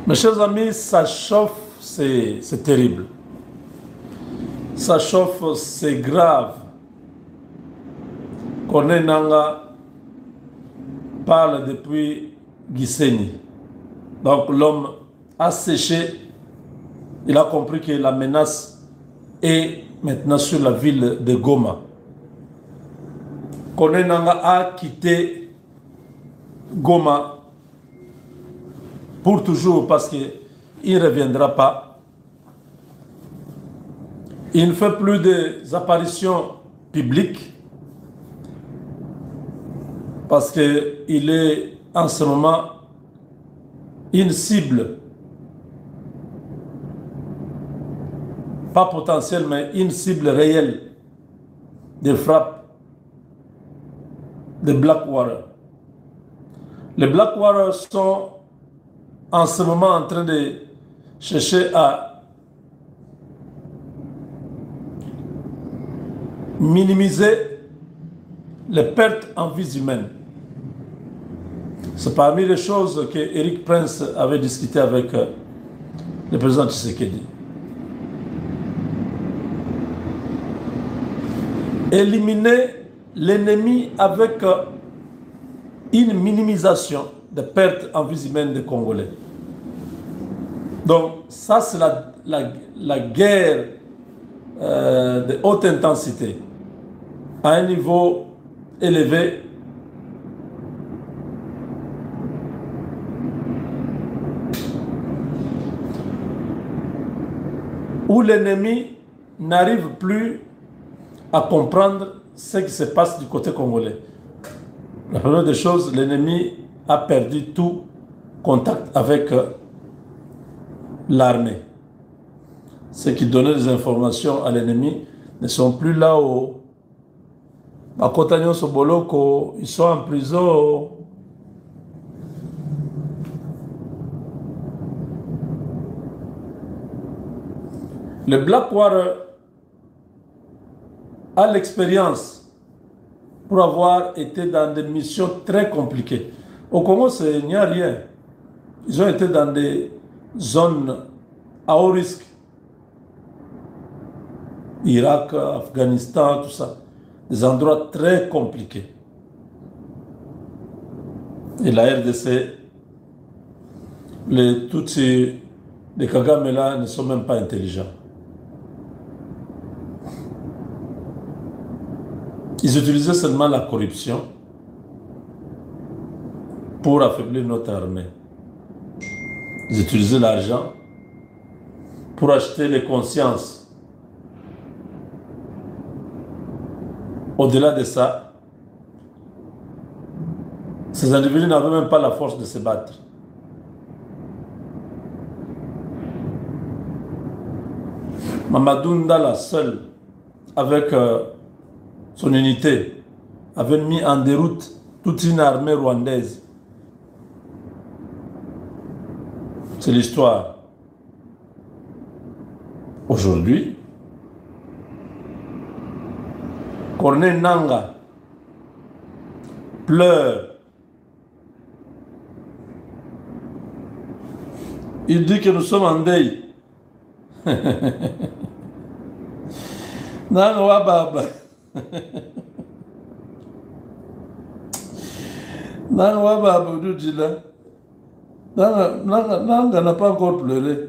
Mes chers amis, ça chauffe, c'est terrible. Ça chauffe, c'est grave. Corneille Nangaa parle depuis Gisenyi. Donc l'homme a séché, il a compris que la menace est maintenant sur la ville de Goma. Corneille Nangaa a quitté Goma pour toujours parce qu'il ne reviendra pas. Il ne fait plus des apparitions publiques parce qu'il est en ce moment une cible, pas potentielle, mais une cible réelle de frappe des Black Warriors. Les Black Warriors sont en ce moment en train de chercher à minimiser les pertes en vies humaines. C'est parmi les choses que Eric Prince avait discuté avec le président Tshisekedi. Éliminer l'ennemi avec une minimisation des pertes en vies humaines des Congolais. Donc ça c'est la guerre de haute intensité à un niveau élevé. Où l'ennemi n'arrive plus à comprendre ce qui se passe du côté congolais. La première des choses, l'ennemi a perdu tout contact avec l'armée. Ceux qui donnaient des informations à l'ennemi ne sont plus là au Bakotagnon Soboloko, ils sont en prison. Le Black Warrior a l'expérience pour avoir été dans des missions très compliquées. Au Congo, il n'y a rien. Ils ont été dans des zones à haut risque. Irak, Afghanistan, tout ça. Des endroits très compliqués. Et la RDC, les Tutsis, les Kagame là ne sont même pas intelligents. Ils utilisaient seulement la corruption pour affaiblir notre armée. Ils utilisaient l'argent pour acheter les consciences. Au-delà de ça, ces individus n'avaient même pas la force de se battre. Mamadou Ndala seul, avec son unité, avait mis en déroute toute une armée rwandaise. C'est l'histoire. Aujourd'hui, Corneille Nangaa pleure. Il dit que nous sommes en deuil. Nangaa Baba. Nangaa Baba, nous dit là. Nangaa n'a pas encore pleuré.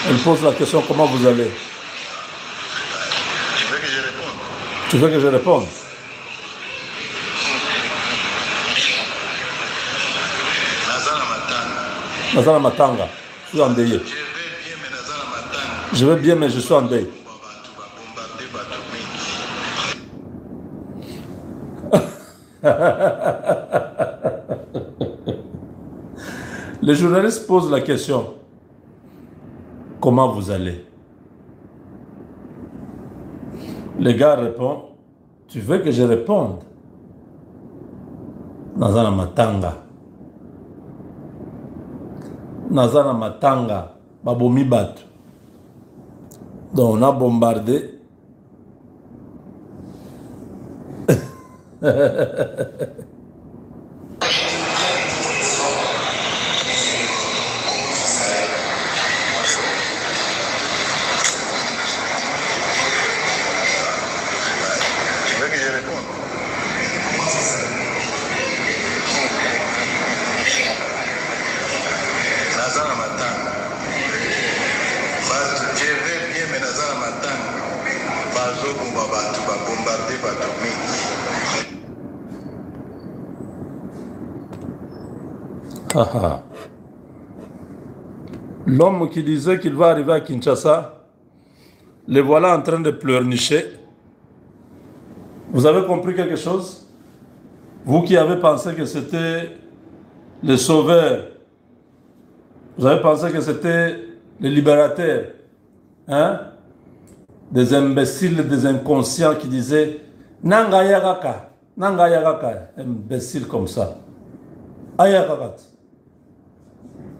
Elle pose la question, comment vous allez? Tu veux que je réponde? Tu veux que je réponde? Nazana Matanga. Je suis endeuillé. Je vais bien, mais je suis en deuil. Les journalistes posent la question. Comment vous allez? Le gars répond, tu veux que je réponde? Nazana Matanga. Nazana Matanga, Babomi Batu. Donc on a bombardé L'homme qui disait qu'il va arriver à Kinshasa, le voilà en train de pleurnicher. Vous avez compris quelque chose? Vous qui avez pensé que c'était le sauveur, vous avez pensé que c'était le libérateur, hein? Des imbéciles, des inconscients qui disaient Nanga Yagaka, imbécile comme ça. Ayagakat.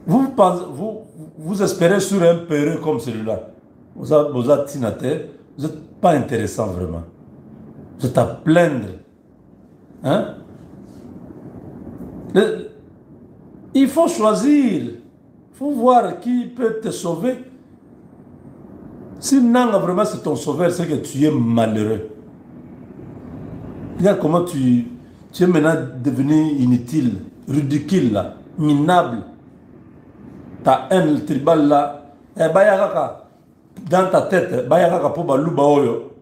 Vous espérez sur un peureux comme celui-là. Vous êtes pas intéressant vraiment. Vous êtes à plaindre. Hein? Il faut choisir. Il faut voir qui peut te sauver. Si Nanga vraiment c'est ton sauveur, c'est que tu es malheureux. Regarde comment tu es maintenant devenu inutile, ridicule, là, minable. Ta haine tribale là, dans ta tête, bayakaka pour baluba oyo,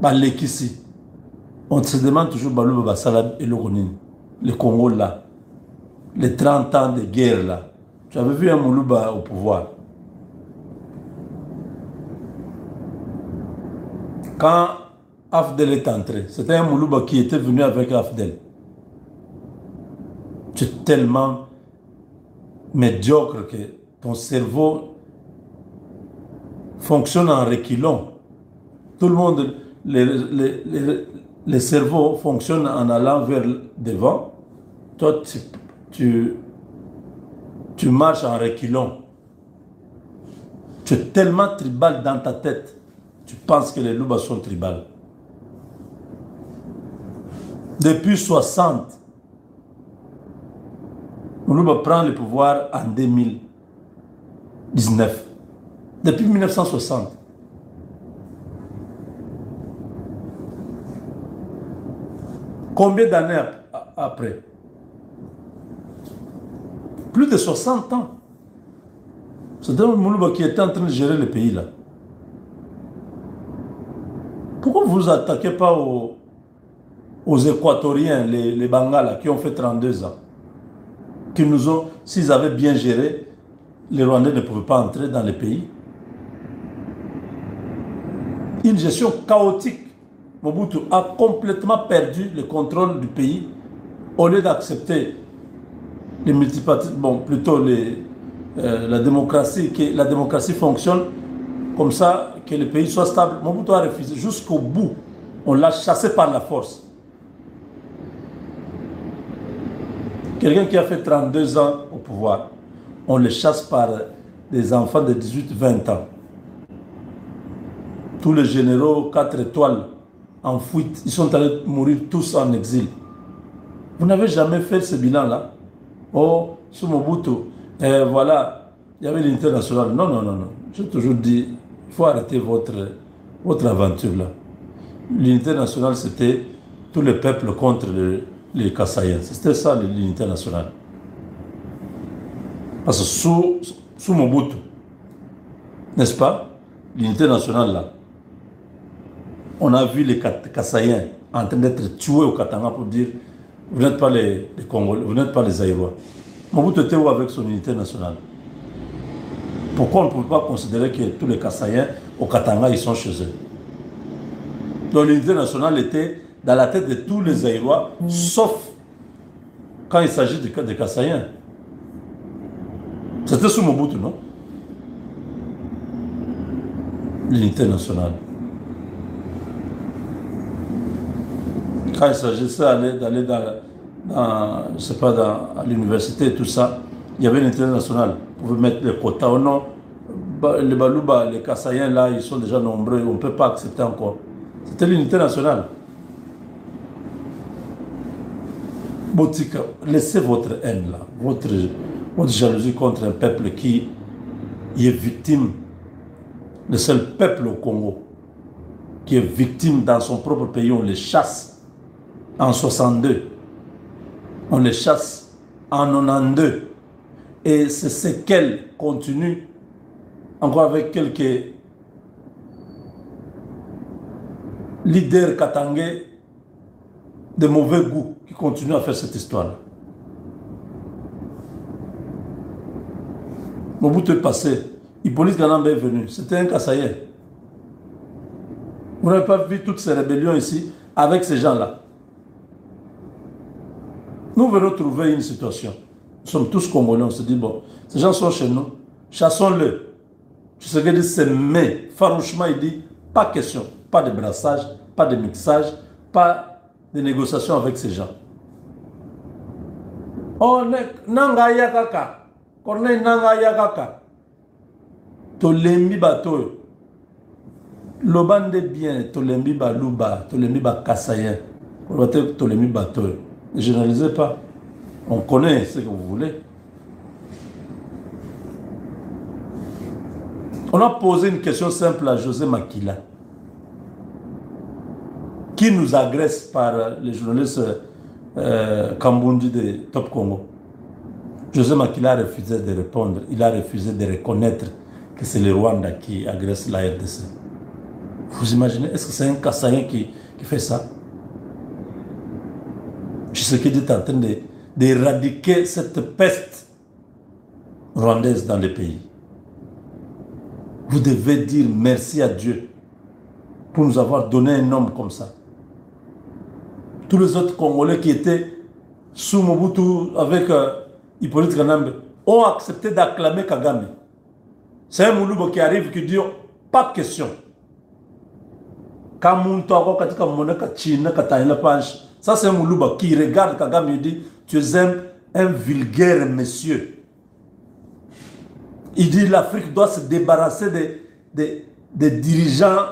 balekisi. On se demande toujours baluba basala et le Congo là, les 30 ans de guerre là. Tu avais vu un Moulouba au pouvoir. Quand Afdel est entré, c'était un Moulouba qui était venu avec Afdel. Tu es tellement médiocre que ton cerveau fonctionne en reculant. Tout le monde, les cerveaux fonctionnent en allant vers devant. Toi, tu marches en reculant. Tu es tellement tribal dans ta tête. Tu penses que les Loubas sont tribales. Depuis 60, Moulouba prend le pouvoir en 2019. Depuis 1960. Combien d'années après? Plus de 60 ans. C'est un Moulouba qui était en train de gérer le pays là. Pourquoi vous ne vous attaquez pas aux Équatoriens, les Bangala, qui ont fait 32 ans? Qui nous ont, s'ils avaient bien géré, les Rwandais ne pouvaient pas entrer dans le pays. Une gestion chaotique. Mobutu a complètement perdu le contrôle du pays au lieu d'accepter les multipartistes, bon, plutôt la démocratie, que la démocratie fonctionne comme ça, que le pays soit stable. Mobutu a refusé jusqu'au bout. On l'a chassé par la force. Quelqu'un qui a fait 32 ans au pouvoir, on le chasse par des enfants de 18-20 ans. Tous les généraux 4 étoiles en fuite, ils sont allés mourir tous en exil. Vous n'avez jamais fait ce bilan-là? Oh, sous Mobutu, voilà, il y avait l'unité nationale. Non, non, non, non. J'ai toujours dit, il faut arrêter votre aventure-là. L'unité nationale, c'était tous les peuples contre les Kassaïens. C'était ça l'unité nationale. Parce que sous Mobutu, n'est-ce pas, l'unité nationale là, on a vu les Kassaïens en train d'être tués au Katanga pour dire vous n'êtes pas les Congolais, vous n'êtes pas les Aïrois. Mobutu était où avec son unité nationale? Pourquoi on ne peut pas considérer que tous les Kassaïens au Katanga ils sont chez eux? Donc l'unité nationale était dans la tête de tous les Aïrois, sauf quand il s'agit de Kassaïens. C'était sous Mobutu, non? L'unité nationale. Quand il s'agissait d'aller je sais pas, à l'université et tout ça, il y avait l'unité nationale. Vous pouvez mettre les quotas ou non. Les Kassaïens là, ils sont déjà nombreux, on ne peut pas accepter encore. C'était l'unité nationale. Botika, laissez votre haine là, votre jalousie contre un peuple qui est victime, le seul peuple au Congo, qui est victime dans son propre pays. On les chasse en 62, on les chasse en 92, et ces séquelles continuent encore avec quelques leaders katangais de mauvais goût qui continuent à faire cette histoire-là. Mobutu est passé, Hippolyte Galamba est venu, c'était un Kassaïen. Vous n'avez pas vu toutes ces rébellions ici avec ces gens-là. Nous venons trouver une situation. Nous sommes tous Congolais, on se dit, bon, ces gens sont chez nous, chassons-le. Tshisekedi se met farouchement, il dit, pas question, pas de brassage, pas de mixage, pas de négociation avec ces gens. Oh, nanga yakaka, Corneille nanga yakaka, tolembi bato, lobande bien, tolembi baluba, tolembi bakasayen, tolembi bato. Ne généralisez pas, on connaît ce que vous voulez. On a posé une question simple à José Makila, qui nous agresse par les journalistes Kambundi de Top Congo. José Makila a refusé de répondre, il a refusé de reconnaître que c'est le Rwanda qui agresse la RDC. Vous imaginez, est-ce que c'est un Kassaïen qui fait ça? Tshisekedi est en train d'éradiquer cette peste rwandaise dans le pays. Vous devez dire merci à Dieu pour nous avoir donné un homme comme ça. Tous les autres Congolais qui étaient sous Mobutu avec Hippolyte Galamba ont accepté d'acclamer Kagame. C'est un Mouloubo qui arrive qui dit pas question. Ça c'est un Moulouba qui regarde Kagame et dit tu es un vulgaire monsieur. Il dit l'Afrique doit se débarrasser des dirigeants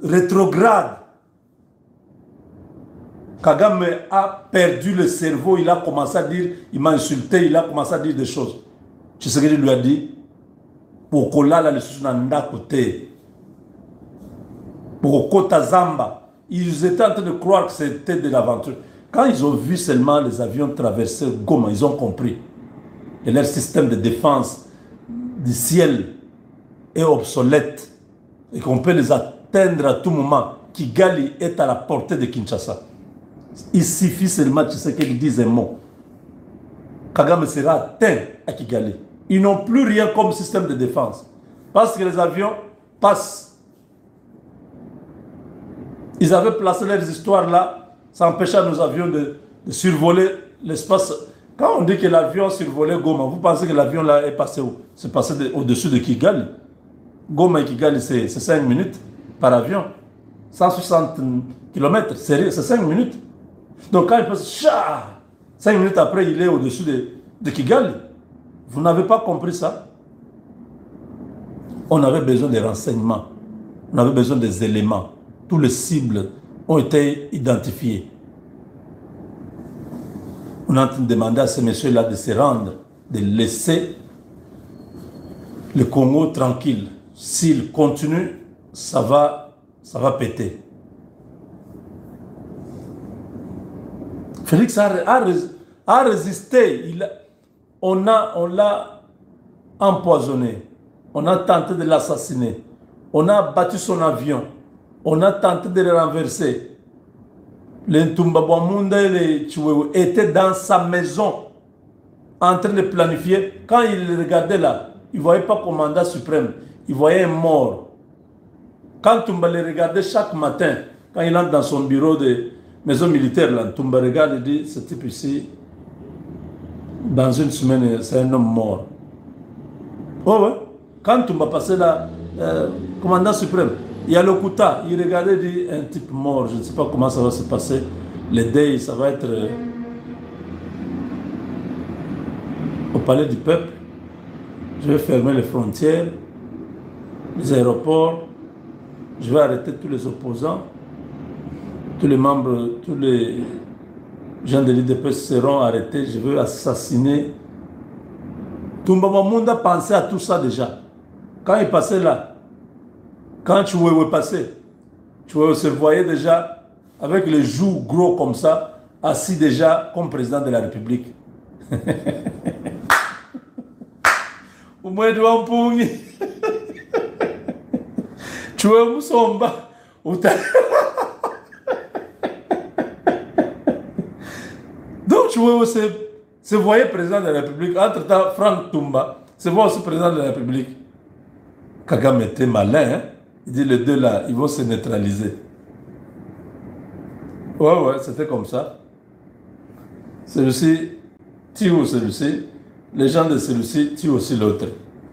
rétrogrades. Kagame a perdu le cerveau, il a commencé à dire, il m'a insulté, il a commencé à dire des choses. Tshisekedi lui a dit, pour Kolala le Susunanda côté, pour Kota Zamba, ils étaient en train de croire que c'était de l'aventure. Quand ils ont vu seulement les avions traverser Goma, ils ont compris. Et leur système de défense du ciel est obsolète et qu'on peut les atteindre à tout moment. Kigali est à la portée de Kinshasa. Il suffit seulement de ce qu'ils disent un mot. Kagame sera atteint à Kigali. Ils n'ont plus rien comme système de défense. Parce que les avions passent. Ils avaient placé leurs histoires là, ça empêchait nos avions de survoler l'espace. Quand on dit que l'avion survolait Goma, vous pensez que l'avion là est passé où? C'est passé au-dessus de Kigali. Goma et Kigali, c'est 5 minutes par avion. 160 km, c'est 5 minutes. Donc quand il passe, 5 minutes après, il est au-dessus de Kigali. Vous n'avez pas compris ça? On avait besoin des renseignements. On avait besoin des éléments. Tous les cibles ont été identifiés. On est en train de demander à ces messieurs-là de se rendre, de laisser le Congo tranquille. S'il continue, ça va péter. Félix a résisté. On l'a empoisonné. On a tenté de l'assassiner. On a battu son avion. On a tenté de le renverser. Les Ntumbabwamunda et les Chiwewe étaient dans sa maison en train de planifier. Quand il regardait là, il ne voyait pas commandant suprême. Il voyait un mort. Quand Tumba le regardait chaque matin, quand il entre dans son bureau de maison militaire, là, Tumba regarde et dit, ce type ici, dans une semaine, c'est un homme mort. Oh ouais. Quand Tumba passait là, commandant suprême, il y a le Kouta, il regardait et dit, un type mort, je ne sais pas comment ça va se passer. Le deuil, ça va être au palais du peuple. Je vais fermer les frontières, les aéroports, je vais arrêter tous les opposants, tous les membres, tous les gens de l'IDP seront arrêtés, je veux assassiner. Toumba Mamunda pensait à tout ça déjà. Quand il passait là, quand Chiwewe passait, Chiwewe se voyait déjà avec les joues gros comme ça, assis déjà comme président de la République. Au moins de Wampungi. Chiwewe Musomba. Donc Chiwewe se voyait président de la République. Entre-temps, Franck Toumba se voit aussi président de la République. Kagame était malin, hein? Il dit les deux là, ils vont se neutraliser. Ouais, c'était comme ça. Celui-ci tue celui-ci, les gens de celui-ci tuent aussi l'autre.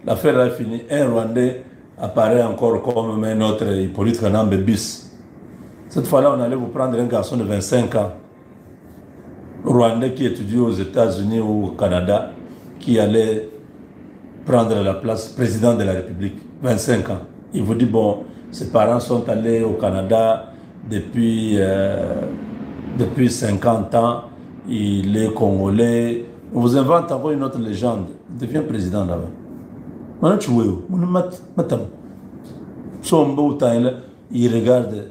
L'affaire est finie. Un Rwandais apparaît encore comme un autre Hippolyte Kanambe bis. Cette fois-là, on allait vous prendre un garçon de 25 ans, Rwandais qui étudie aux États-Unis ou au Canada, qui allait prendre la place président de la République, 25 ans. Il vous dit, bon, ses parents sont allés au Canada depuis 50 ans, il est congolais. On vous invente encore une autre légende. Il devient président là-bas. Maintenant, tu vois, il regarde.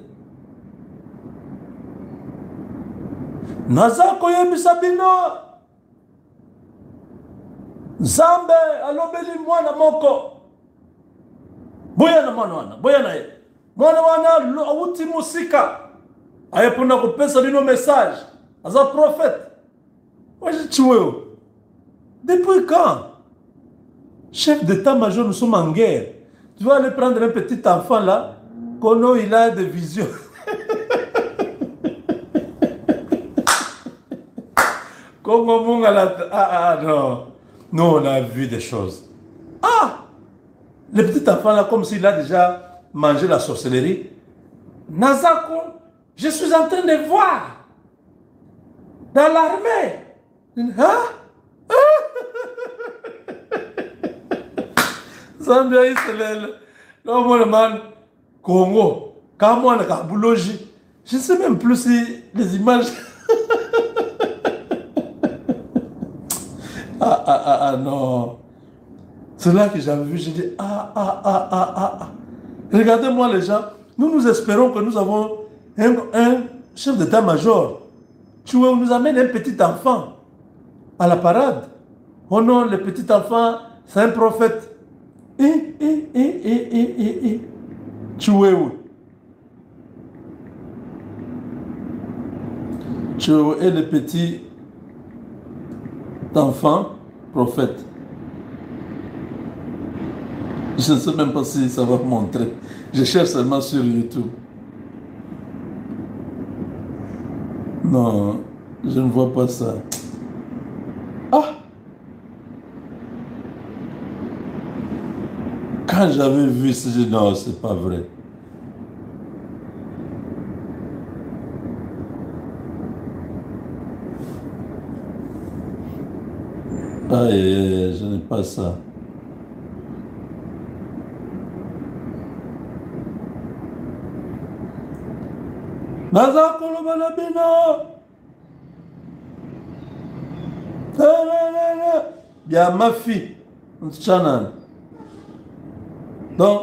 Naza koyebisa bino Nzambe alobeli mwana moko boya na mwana wana boya na ye mwana wana awuti musika ayepona kopesa bino message aza prophète. Moi je tué. Depuis quand? Chef d'état-major, nous sommes en guerre. Tu vas aller prendre un petit enfant là, Kono il a des visions. Non. Nous, on a vu des choses. Ah! Le petit enfant là, comme s'il a déjà mangé la sorcellerie. Nazako, je suis en train de voir dans l'armée. Hein? Zambia Israël. Non, mon man, Congo, Kamouana Kabouloji. Je ne sais même plus si les images. Non. C'est là que j'avais vu, j'ai dit, Regardez-moi les gens, nous espérons que nous avons un chef d'état-major. Tu nous amène un petit enfant à la parade. Oh non, le petit enfant, c'est un prophète. Tu es où? Tu es le petit enfant prophète. Je ne sais même pas si ça va montrer. Je cherche seulement sur YouTube. Non, je ne vois pas ça. Ah! Quand j'avais vu ça, j'ai dit non, c'est pas vrai. Aïe, je n'ai pas ça. Naza Kolobana Bino. Bien ma fille. Donc,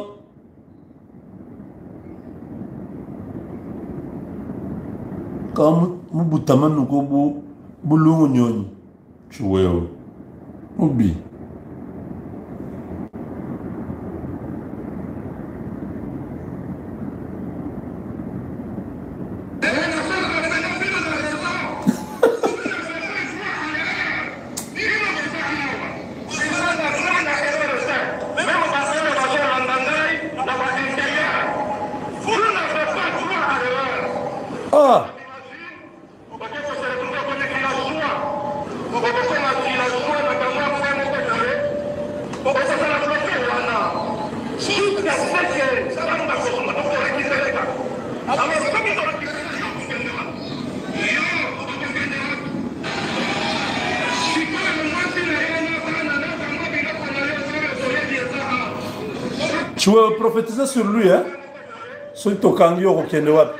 quand Moubutama nous go boulou nyoni, tu vois, Moubi. Tu veux prophétiser sur lui, hein? Sur ton kangi au Kenewap.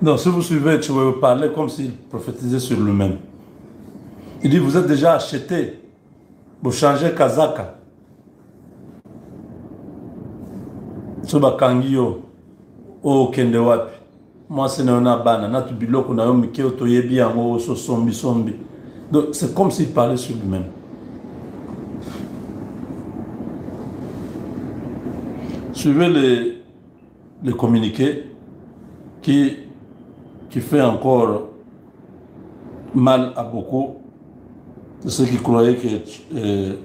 Non, si vous suivez, tu veux parler comme s'il prophétisait sur lui-même. Il dit, vous êtes déjà acheté. Vous changez Kazaka. Soba Kangio, O Kendewapi. Moi, c'est Néona Bana, Natu Biloko, Naomi Kyoto, Yebi, Ango, Sombi, Sombi. Donc, c'est comme s'il parlait sur lui-même. Suivez les communiqués qui fait encore mal à beaucoup de ceux qui croyaient que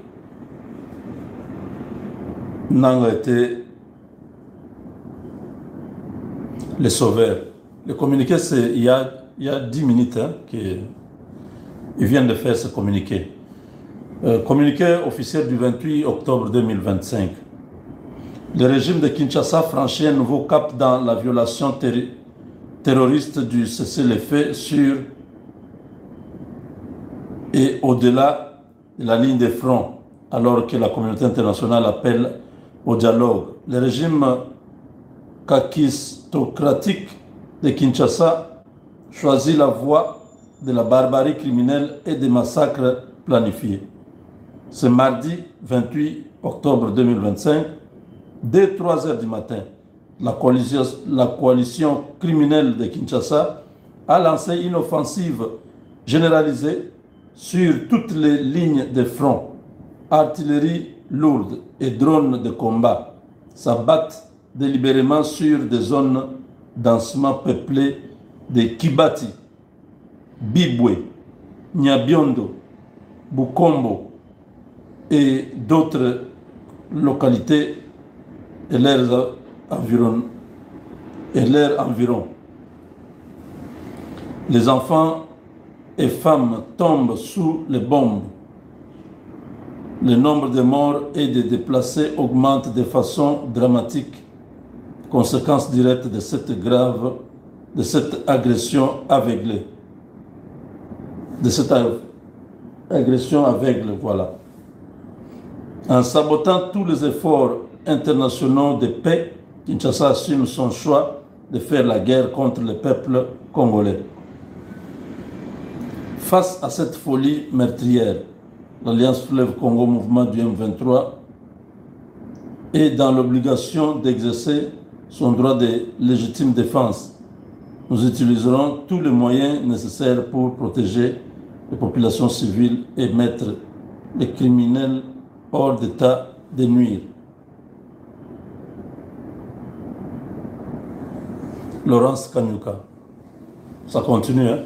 Nanga était le sauveur. Le communiqué, c'est il y a 10 minutes hein, qu'ils viennent de faire ce communiqué. Communiqué officiel du 28 octobre 2025. Le régime de Kinshasa franchit un nouveau cap dans la violation terroriste du cessez-le-feu sur et au-delà de la ligne de front, alors que la communauté internationale appelle au dialogue. Le régime kakistocratique de Kinshasa choisit la voie de la barbarie criminelle et des massacres planifiés. Ce mardi 28 octobre 2025, dès 3 h du matin, la coalition criminelle de Kinshasa a lancé une offensive généralisée sur toutes les lignes de front. Artillerie lourde et drones de combat s'abattent délibérément sur des zones densément peuplées de Kibati, Bibwe, Nyabiondo, Bukombo et d'autres localités et leurs environs. Les enfants et femmes tombent sous les bombes. Le nombre de morts et de déplacés augmente de façon dramatique, conséquence directe de cette agression aveuglée. De cette agression aveugle, voilà. En sabotant tous les efforts internationaux de paix, Kinshasa assume son choix de faire la guerre contre le peuple congolais. Face à cette folie meurtrière, l'Alliance Fleuve Congo Mouvement du M23 est dans l'obligation d'exercer son droit de légitime défense. Nous utiliserons tous les moyens nécessaires pour protéger les populations civiles et mettre les criminels hors d'état de nuire. Laurence Kanyuka. Ça continue, hein?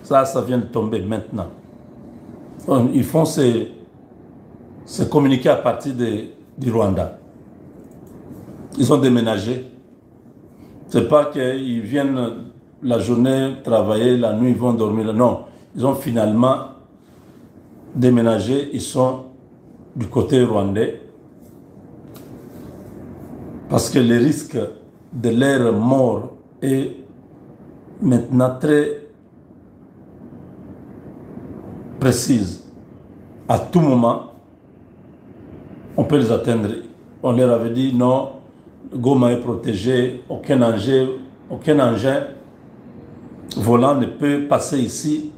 Ça vient de tomber maintenant. Ils font ces communiqués à partir du Rwanda. Ils ont déménagé. C'est pas qu'ils viennent la journée travailler, la nuit ils vont dormir. Non, ils ont finalement déménagé. Ils sont du côté rwandais. Parce que le risque de leur mort est maintenant très précise. À tout moment, on peut les atteindre. On leur avait dit non, Goma est protégé, aucun engin volant ne peut passer ici.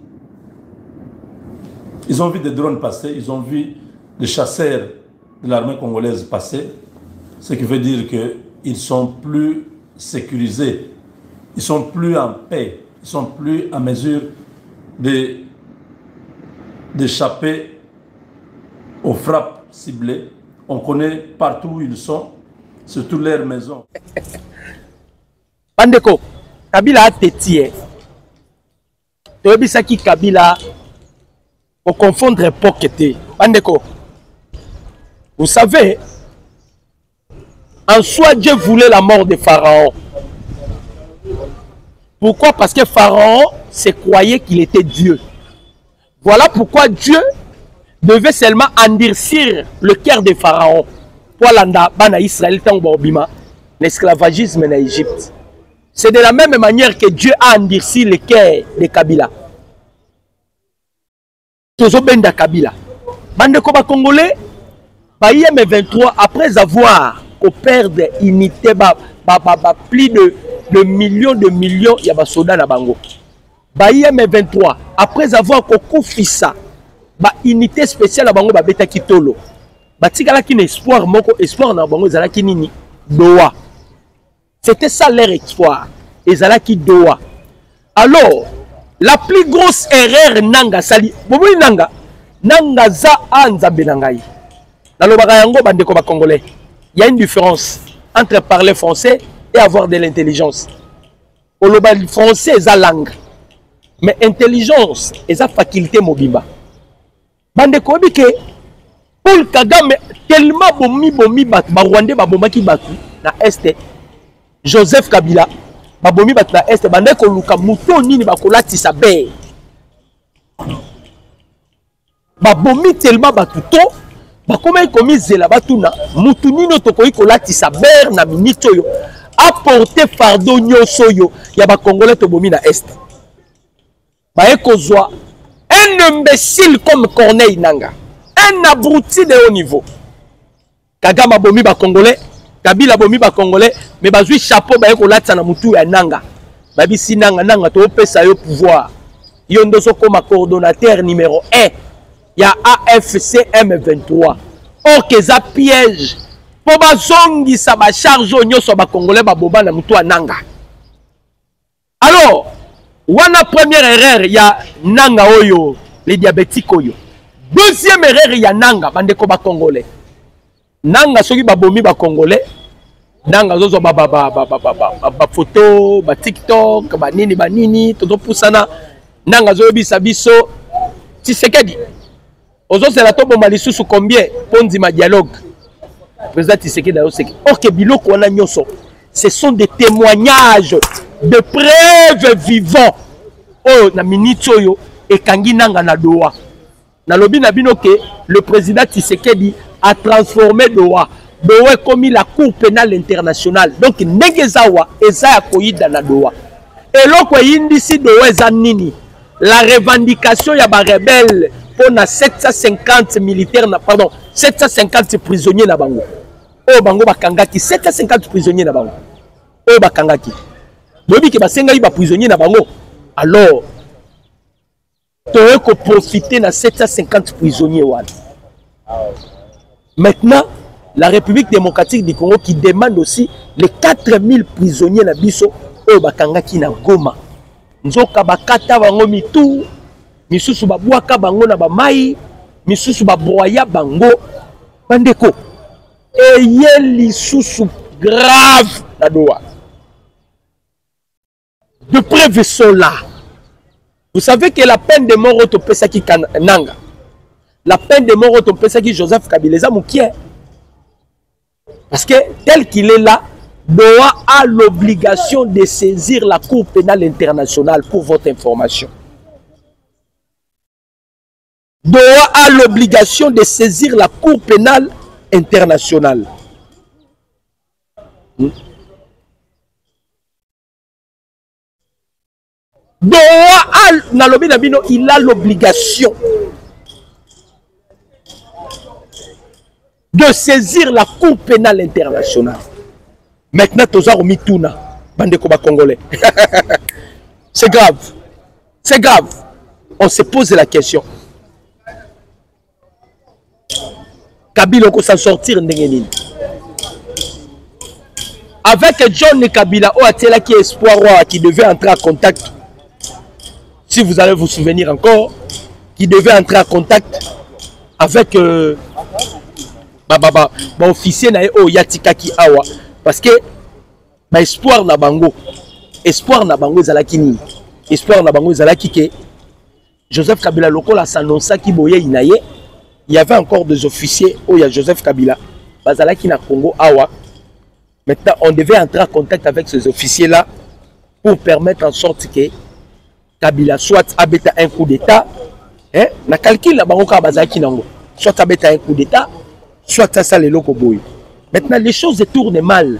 Ils ont vu des drones passer, ils ont vu des chasseurs de l'armée congolaise passer, ce qui veut dire qu'ils sont plus sécurisés, ils sont plus en paix, ils sont plus en mesure d'échapper aux frappes ciblées. On connaît partout où ils sont, surtout leurs maisons. Bandeko, Kabila a tétié. Tobisaki Kabila, on confondre époque. Bandeko, vous savez, en soi, Dieu voulait la mort de Pharaon. Pourquoi? Parce que Pharaon se croyait qu'il était Dieu. Voilà pourquoi Dieu devait seulement endurcir le cœur de Pharaon pour l'anda bana Israël l'esclavagisme en Égypte. C'est de la même manière que Dieu a endurci le cœur de Kabila. Tozobenda Kabila. Bande Koba Congolais, M23, après avoir perdre unité, plus de de millions ya ba soldats na bango. Ba IM23 après avoir kokufi ça, ba unité spéciale na bango ba beta kitolo. Ba tikala ki espoir moko espoir na bango ezala ki nini Doha. C'était ça leur espoir. Ezala ki Doha. Alors, la plus grosse erreur nanga sali. Bobo nanga za anzambe nangai. Nalobaka yango bandeko ba congolais. Il y a une différence entre parler français et avoir de l'intelligence. Au global français est la langue. Mais intelligence est la faculté mobimba. Bandeko bike Paul Kagame tellement bomi bat ba Rwandais ba bomaki batu na est. Joseph Kabila ba bomi bat na est bandeko luka muto nini ba kolati sa be. Ba bomi tellement batu to ba comment komi zela batuna mutu nino tokoyi kolati sa ber na minute yo apporter fardeau nyoso yo ya ba congolais to bomi na est. Ba ekozwa un imbécile comme Corneille Nanga, un abruti de haut niveau. Kagame bomi ba congolais, Kabila bomi ba congolais, mais bazui chapeau ba ekolati na mutu ya Nanga. Ba bisi Nanga to pesa yo pouvoir. Yo ndoso comme coordonnateur numéro 1. Il y a AFC M23. Or que ça piège. Pour bazongi sa ba charge nyoso ba congolais ba boba na mutu Nanga. Alors, wana première erreur il y a Nanga oyo, les diabétiques oyo. Deuxième erreur il y a Nanga bandeko ba congolais. Nanga soki ba bomi ba congolais. Nanga zozo ba photo, ba TikTok, ba nini toto pusana. Nanga zo bisa biso Tshisekedi. Ozo c'est la tombe malisusu combien ponzi ma dialogue. Président Tshisekedi a oseki. Or que biloko wana nyoso, ce sont des témoignages de preuves vivants. Oh na minute oyo ekangi Nanga na Doha. Na lobi na bino ke le président Tshisekedi a transformé Doha. Doha est comme la Cour pénale internationale. Donc Negezawa eza ya koyida na Doha. Et loko yindisi Doha eza nini? La revendication ya ba rebelle pour na 750 militaires na pardon 750 prisonniers na bango. Oh bango bakangaki 750 prisonniers na bango. Oh bakangaki. Bobi ke basenga ba prisonniers na bango. Alors tu peux profiter na 750 prisonniers wana. Maintenant la République démocratique du Congo qui demande aussi les 4000 prisonniers na biso oh bakangaki na Goma. Nzoka bakata bango mitu misusu babwaka bango na bamai misusu babroya bango bandeko eye lisusu grave na Doha. De preuves sont là. Vous savez que la peine de mort autopesaki Nanga, la peine de mort autopesaki Joseph Kabila eza mukie. Parce que tel qu'il est là, Doha a l'obligation de saisir la Cour pénale internationale pour votre information. Doha a l'obligation de saisir la Cour pénale internationale. Doha il a l'obligation de saisir la Cour pénale internationale. Maintenant, Toza Omituna, Bandeko ba Congolais. C'est grave. C'est grave. On se pose la question. Kabila ko s'en sortir ndengenini. Avec John Kabila, qui espoir qui devait entrer en contact. Si vous allez vous souvenir encore, qui devait entrer en contact avec officier na Yatikaki Awa. Parce que espoir na bango ezalaki nini? Espoir na bango ezalaki que Joseph Kabila lokola s'annonça ki boye inaye. Il y avait encore des officiers où il y a Joseph Kabila bazalaki na Congo Awa. Maintenant on devait entrer en contact avec ces officiers là pour permettre en sorte que Kabila soit abeta un coup d'état, hein, na calcul la bango ka bazalaki nango, soit abeta un coup d'état, soit ça les loko boy. Maintenant les choses tournent mal.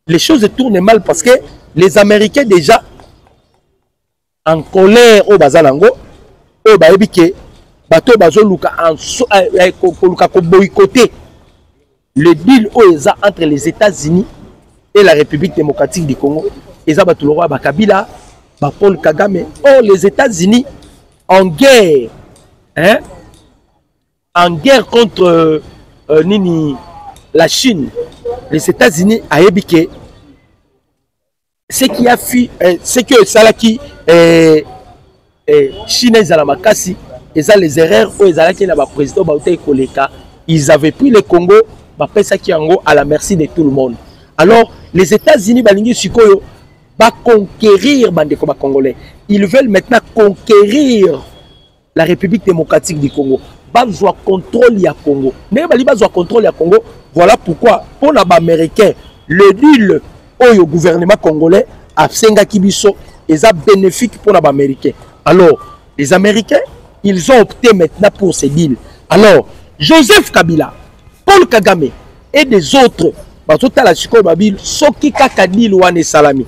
Les choses tournent mal parce que les Américains déjà en colère au bazalango, au baebike, bateau bazoluka en boycotter le deal entre les États-Unis et la République démocratique du Congo, et ça, le roi Kabila, Paul Kagame. Oh, les États-Unis en guerre, hein, en guerre contre la Chine. Les États-Unis a ébiqué ce qui a fait, ce que Salaki Chine à Makasi, et ça les erreurs où ils allaient na président Baouté Koleka, ils avaient pris le Congo, à la merci de tout le monde. Alors les États-Unis balingi sikoyo va conquérir bandeko ba congolais. Ils veulent maintenant conquérir la République démocratique du Congo. Bazwa contrôle ya Congo. Ne bali bazwa contrôle ya Congo. Voilà pourquoi pour les Américains le deal au gouvernement congolais a senga kibiso et ça bénéfique pour les Américains. Alors les Américains ils ont opté maintenant pour ces deals. Alors Joseph Kabila, Paul Kagame et des autres bazota la sikoyo babil soki kaka deal wane salami.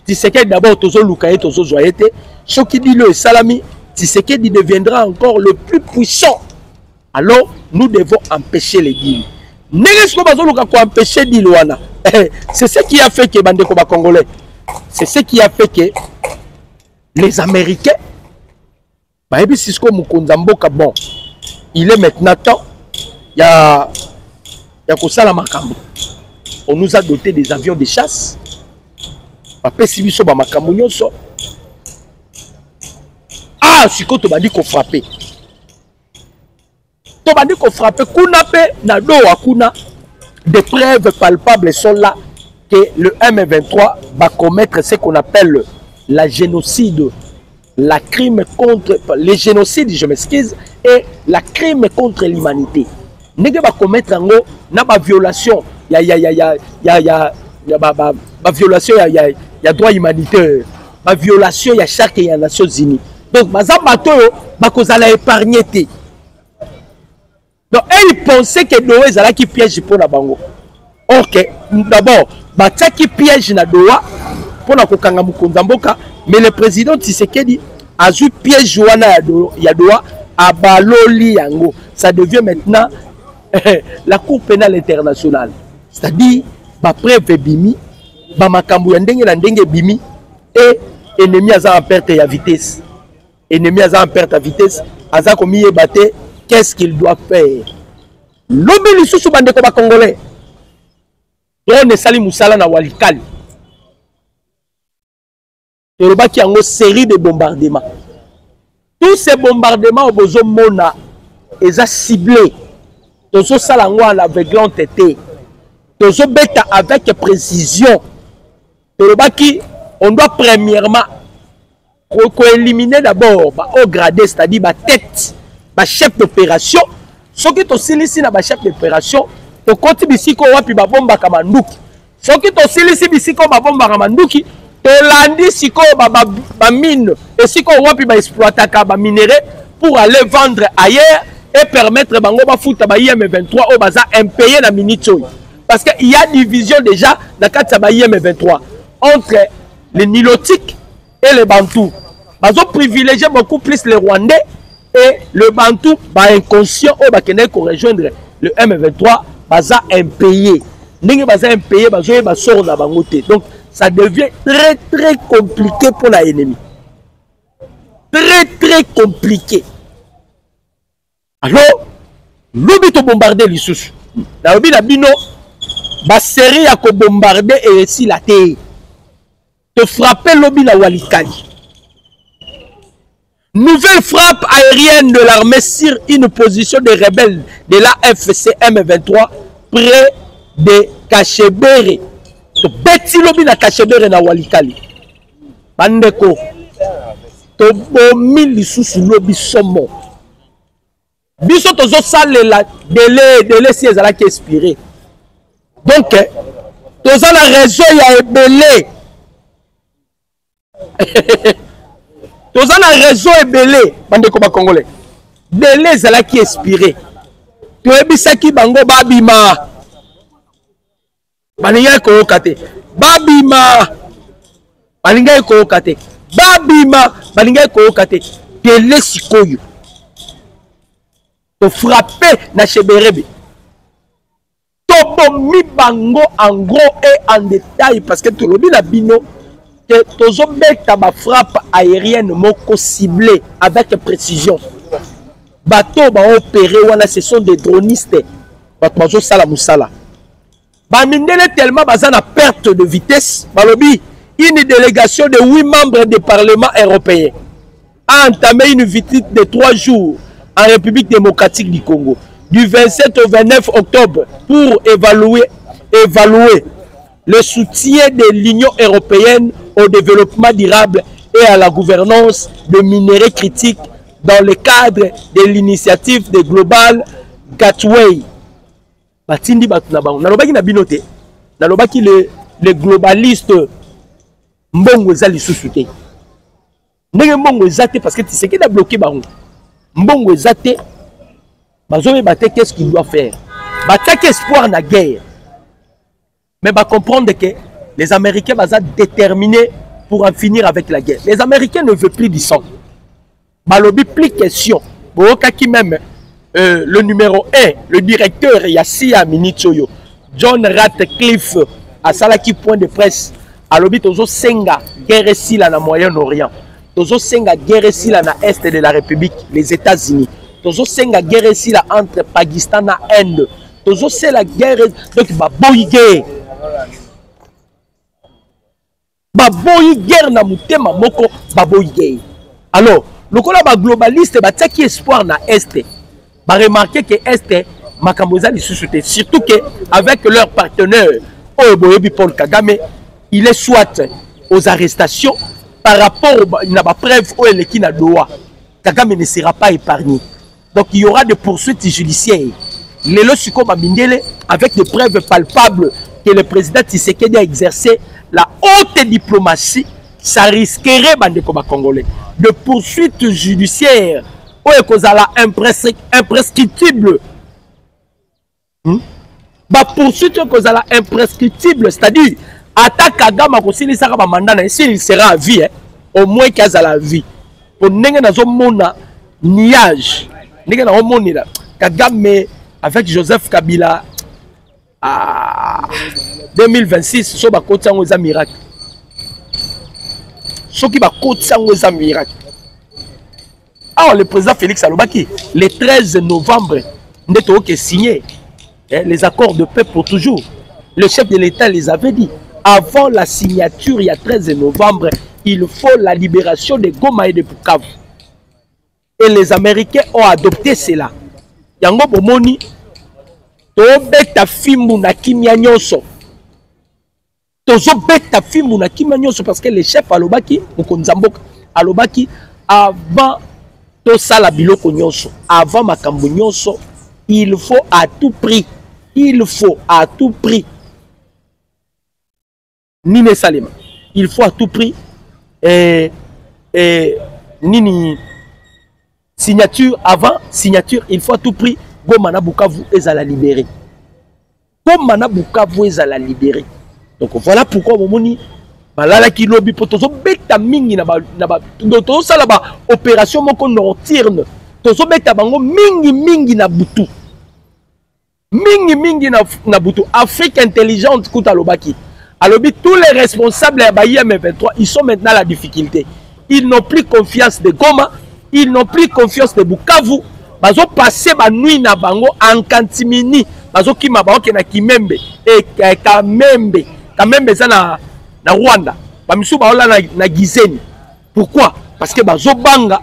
Tshisekedi d'abord tozo lukaye tozo joyete soki deal et salami Tshisekedi deviendra encore le plus puissant. Alors nous devons empêcher les deals. C'est ce qui a fait que bandeko ba congolais, c'est ce qui a fait que les Américains baebi Cisco Mukonza Mboka, bon, il est maintenant temps, il y a kosala makambo. On nous a doté des avions de chasse. Après si biso ba makambo nyonso. Ah, Siko to bandi ko frapper. To bandi ko frapper kuna pe na do akuna. Des preuves palpables sont là que le M23 va commettre ce qu'on appelle la génocide, la crime contre les génocides, je m'excuse, et la crime contre l'humanité. Nèg va commettre en gros na ba violation, violation ya droit humanitaire, ba violation ya charte ya Nations Unies. Donc baza bato ba kozala épargner té. Donc, ils pensaient que Doha est qui piège pour la bango. Ok, d'abord, qui piège na Doha pour la Kokanga Mukonza Mboka, mais le président Tshisekedi a eu piège ya Doha à Baloli Yango. Ça devient maintenant la Cour pénale internationale. C'est-à-dire, preuve bimi, makambu ya ndenge na ndenge bimi, et ennemi a en perte à vitesse. Ennemi a en perte à vitesse, aza komi ebate. Qu'est-ce qu'il doit faire? L'obéli sous bandeko ba congolais. On est sali musala na walikali. Yoruba qui a une série de bombardements. Tous ces bombardements au besoin mona est ciblé. Tozo salango à l'aveuglante été. Tozo beta avec précision. Yoruba qui on doit premièrement éliminer d'abord au gradé, c'est-à-dire la tête. Ba chef d'opération, ce qui est aussi ici na ba chef d'opération, to konti bisiko wapi ba bomba kamanduki. Ce qui est aussi ici bisiko ba bomba kamanduki, to landi siko ba mine et siko wapi ba exploiter ba minerai pour aller vendre ailleurs et permettre bango ba futa ba IM23 au baza impayé na minitoi. Parce que il y a division déjà dans quatre ba IM23 entre les Nilotiques et les Bantous. Bazo privilégier beaucoup plus les Rwandais. Et le Bantou, inconscient, va rejoindre le M23, baza impayé. N'est baza impayé, baza sort dans Bangote. Donc, ça devient très très compliqué pour l'ennemi. Très très compliqué. Alors, l'obi to bombarder les sous. La obi la bino, ba série à bombarder et ici la terre. Te frapper l'obi la walikali. Nouvelle frappe aérienne de l'armée sur une position des rebelles de la FCM 23 près de Kachebere. To beti lobi na Kachebere na walikali. Bandeko. To bomi lisusu lobi somo. Biso tozo sale la délai si ezala ki expiré. Donc toza la réseau ya ebele. Tous un réseau est belé, bandeko ba congolais. Belé zala qui expiré. Tu es bisaki bango babima. Balinga ko kate. Babima. Balinga ko kate. Babima. Balinga ko kate. Belé sikoyo. To frapper na cheberebe. To Tobomi bango en gros et en détail parce que tout le monde a bino que tozobeta ba frappe aérienne moko ciblée avec précision. Bateau ba opéré wana ce sont des dronistes. Bato bazo sala musala. Ba mindele tellement bazana perte de vitesse. Balobi une délégation de 8 membres du Parlement européen a entamé une visite de 3 jours en République démocratique du Congo du 27 au 29 octobre pour évaluer le soutien de l'Union européenne au développement durable et à la gouvernance de minerais critiques dans le cadre de l'initiative de Global Gateway. Batindi Batunabango. Nalobaki na binote. Nalobaki les globalistes mbongo ezali susute. Ndenge mbongo ezate parce que tu sais qu'il a bloqué baron. Mbongo ezate. Bazoé bate qu'est-ce qu'il doit faire? Batak espoir na guerre. Mais va comprendre que les Américains vont être déterminés pour en finir avec la guerre. Les Américains ne veulent plus du sang. Balobi plus question. Qui même le numéro 1, le directeur Yassia Minitsoyo, John Ratcliffe, à Salaki point de presse, alobi tozo senga guerre sila na Moyen-Orient. Tozo senga guerre sila na Est de la République, les États-Unis. Tozo senga guerre sila entre Pakistan et Inde. Tozo c'est la guerre donc baboyi guerre. Baboyi guerre na mutema moko baboyi guerre. Alors, le ba globaliste ba taki espoir na Est. Ba remarquer que Est makamboza li susute surtout que avec leur partenaire Oeboyebi Paul Kagame, il est soit aux arrestations par rapport à la preuve où elle est na Doha. Kagame ne sera pas épargné. Donc il y aura des poursuites judiciaires. Les losuko babindele avec des preuves palpables que le président Tshisekedi a exercé la haute diplomatie, ça risquerait bandeko ba congolais de poursuites judiciaires ou ekozala imprescriptible. Ba poursuite ekozala imprescriptible, c'est-à-dire attaque Kagame kosili saka ba mandat s'il sera à vie, au moins qu'il a la vie. Pour ndenge nazo mona niage, ndenge na moni la Kagame avec Joseph Kabila à 2026 so ba kotango za miracle. Soki ba kotango za miracle. Alors le président Félix Alobaki le 13 novembre ndeto ke signé les accords de paix pour toujours. Le chef de l'État les avait dit avant la signature il y a 13 novembre, il faut la libération de Goma et de Bukavu. Et les Américains ont adopté cela. Yango bomoni to beta fimbu na kimia nyonso. Tozo beta fimbu na kimia nyonso parce que le chef Alobaki Mukonzamboka Alobaki avant to sala biloko nyonso, avant makambo nyonso, il faut à tout prix, Nine Salema, il faut à tout prix nini signature avant signature, il faut à tout prix Goma na Bukavu ezala libéré. Goma na Bukavu ezala libéré. Donc voilà pourquoi momoni balala ki lobi po tozo beta mingi na ba tozo sala ba opération moko nocturne. Tozo beta bango mingi na butu. Mingi na butu. Afrique intelligente kuta lobaki. Alobi tous les responsables de IM23, ils sont maintenant à la difficulté. Ils n'ont plus confiance de Goma, ils n'ont plus confiance de Bukavu. Bazo passer ba nuit na bango en Kantimini, bazo kima bango na Kimembe et Kamembe ça na Rwanda. Bamisu baola na Gizeni. Pourquoi? Parce que bazo banga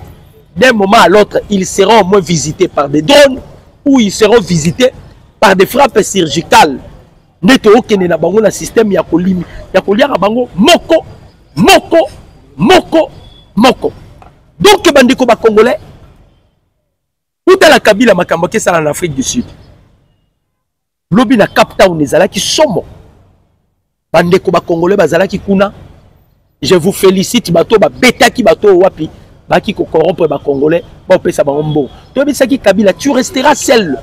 d'un moment à l'autre, ils seront au moins visités par des drones ou ils seront visités par des frappes chirurgicales. Neto okene na bango na système ya kolimi ya koliaka bango moko. Donc bandeko ba congolais tout la Kabila makambo ke sala en Afrique du Sud. Lobi na Cap Town ezalaki somo. Bandeko ba congolais bazalaki kuna. Je vous félicite bato ba betaki bato wapi baki ko corrompre ba congolais ba pesa ba mbo. To bisaki Kabila tu resteras seul.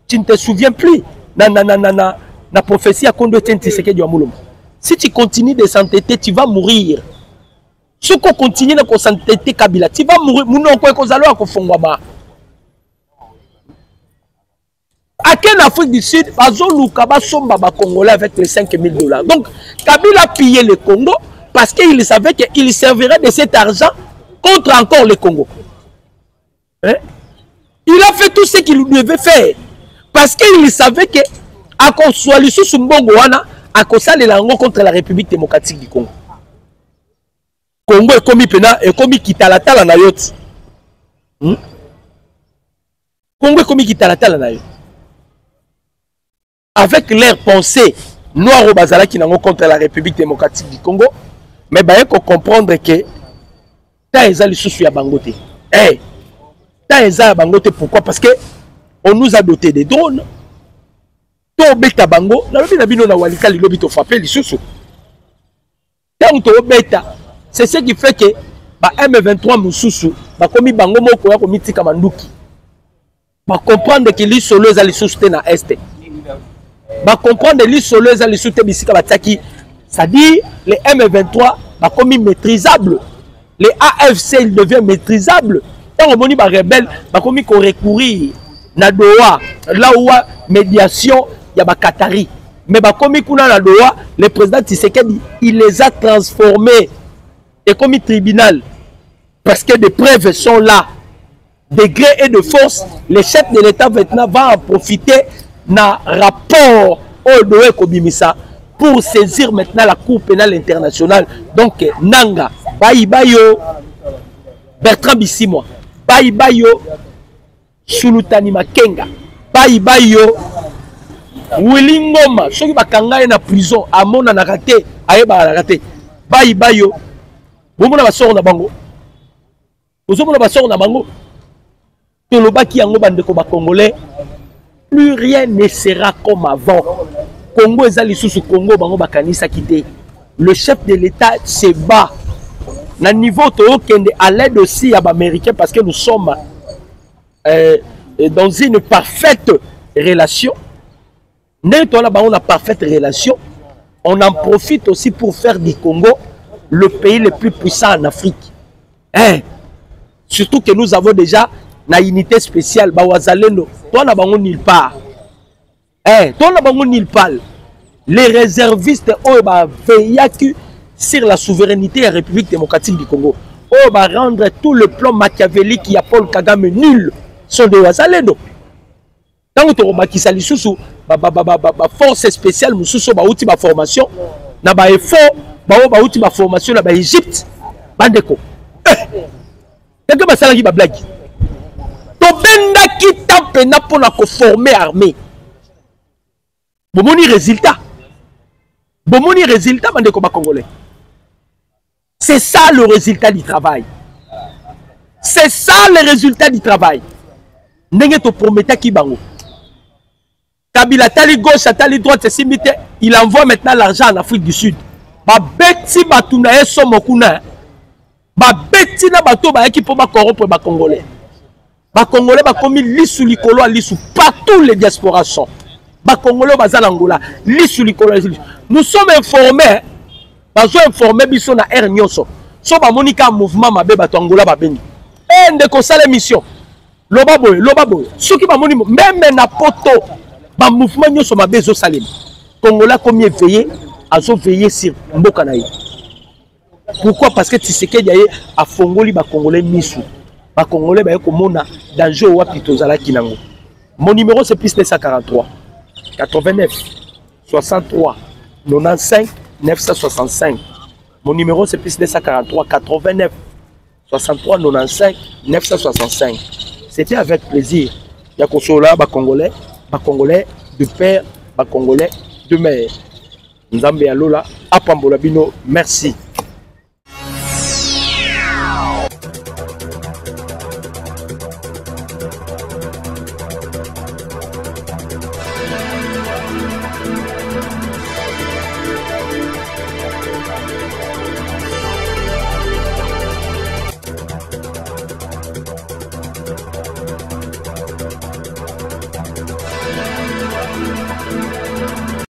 Tu ne te souviens plus. La prophétie a conduit Tshisekedi wa Mulumba. Si tu continues de s'entêter, tu vas mourir. Si tu continues de s'entêter Kabila, tu vas mourir. Mouno ko ekozalo akofongwa ba. À quelle Afrique du Sud, Bazoluka Basomba Congolais avec les 5 000 $. Donc, Kabila a pillé le Congo parce qu'il savait qu'il servirait de cet argent contre encore le Congo. Hein? Il a fait tout ce qu'il devait faire parce qu'il savait que à construire sous Mbongo wana à cause de la contre la République démocratique du Congo. Congo est commis pena et commis Kitalatala na yot. Congo est commis Kitalatala na yot. Avec leur pensée noire au bazala qui n'ont contre la République démocratique du Congo, mais il faut comprendre que ta ezali sous ya bangote. Eh, ta ezali bangote pourquoi? Parce que on nous a doté des drones. To beta bango, na lobi na bino na walika li lobi to frapper li susu. Tant to beta, c'est ce qui fait que ba M23 mususu, ba komi bango moko ya komi tika manduki. Ba comprendre que li solo ezali susu na est. Ba comprendre li solo ezali susu te bisika bataki. C'est-à-dire les M23 ba komi maîtrisable. Les AFC ils deviennent maîtrisables. Tant on moni ba rebelle, ba komi ko recourir na Doha, là où médiation il y a Qatari. Mais comme kuna Doha, le président Tshisekedi, il les a transformés et comme tribunal. Parce que des preuves sont là. De gré et de force, le chef de l'État maintenant va en profiter dans rapport au Doha Kobimisa pour saisir maintenant la Cour pénale internationale. Donc, Nanga, Baïbayo, Bertrand Bissimo, Baïbayo, Sulutani Makenga, Baïbayo, Willy Ngoma, ceux qui bakanga na prison, à mon anarate, aeba anarate, Baïbayo, Bomona basor na bango, Bomona basor na bango, Tolobaki yango bandeko ba Congolais, plus rien ne sera comme avant. Congo ezali sous Congo bango bakanisa quitté. Le chef de l'État se bat. Na niveau to kende à l'aide aussi à l'Américain parce que nous sommes dans une parfaite relation. On a parfaite relation. On en profite aussi pour faire du Congo le pays le plus puissant en Afrique. Hein? Surtout que nous avons déjà une unité spéciale. Bawazalendo. Toi, n'a pas nulle part. Hein? Toi, n'a pas nulle part. Les réservistes ont veillé sur la souveraineté de la République démocratique du Congo. On va rendre tout le plan machiavélique qui a Paul Kagame nul. Sont de Wazalendo. Tant que tu as dit force spéciale, mususu ba outil ba formation, na ba effort, ba outil ba formation na ba Égypte, bandeko. Quelque ba sala ki ba blague. To benda ki tape na pona ko former armée. Bomoni résultat. Bomoni résultat bandeko ba congolais. C'est ça le résultat du travail. C'est ça le résultat du travail. Ndenge to prometa ki bango. Kabila tali gauche, tali droite, il envoie maintenant l'argent en Afrique du Sud. Ba beti batuna eso mokuna. Ba beti na bato ba équipe ba corrompre ba congolais. Ba congolais ba komi lisu likolo lisu partout les diasporas sont. Ba congolais ba zalangula lisu likolo lisu. Nous sommes informés. Ba zo informé biso na air nyonso. So ba monika mouvement mabe ba angola ba beni. Ndeko sala mission. Loba boy. Ceux qui ba moni même na poto ba mouvement nyonso mabe zo salim. Congolais comme veiller à zo veiller sur mboka na ye. Pourquoi? Parce que Tshisekedi a fongoli ba congolais misu. Ba congolais ba komona danger wa pitozala kinango. Mon numéro c'est plus 943 89 63 95 965. Mon numéro c'est plus 943 89 63 95 965. C'était avec plaisir. Yakosola ba congolais de père, ba congolais de mère. Nzambe Alola, Apambola Bino, merci.